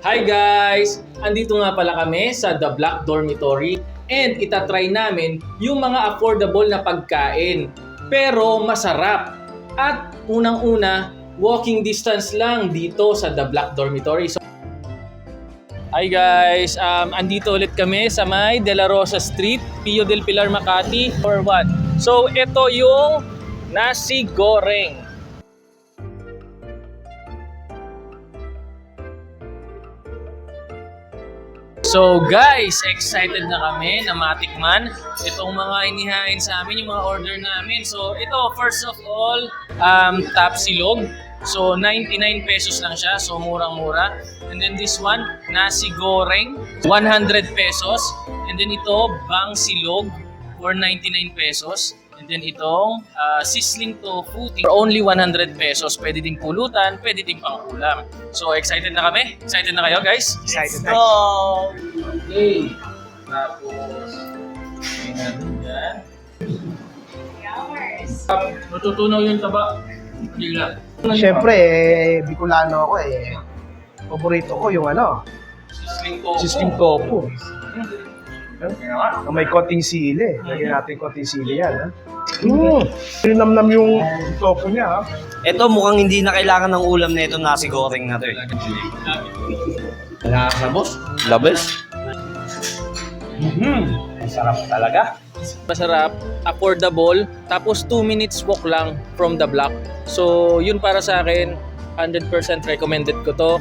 Hi guys! Andito nga pala kami sa The Black Dormitory and itatry namin yung mga affordable na pagkain pero masarap. At unang-una, walking distance lang dito sa The Black Dormitory. Hi guys! Andito ulit kami sa may De La Rosa Street, Pio del Pilar, Makati, for what? So ito yung nasi goreng. So guys, excited na kami na matikman itong mga inihain sa amin, yung mga order namin. So ito, first of all, tap silog. So 99 pesos lang siya, so murang-mura. And then this one, nasi goreng, 100 pesos. And then ito, bang silog for 99 pesos. And then itong sizzling tofu for only 100 pesos. Pwede ding pulutan, pwede ding pang-ulam. So excited na kami? Excited na kayo guys? Excited Let's go! Okay. Tapos, may natin dyan. Natutunaw yung taba. Bigla. Siyempre, Bicolano ako eh. Paborito ko yung sizzling tofu. May konting sili. Lagyan natin konting sili yan. Namnam yung tofu niya. Ito mukhang hindi na kailangan ng ulam na ito, nasi goreng na ito eh. Labas. Sarap talaga. Masarap, affordable, tapos 2 minutes walk lang from the block. So, yun para sa akin, 100% recommended ko to.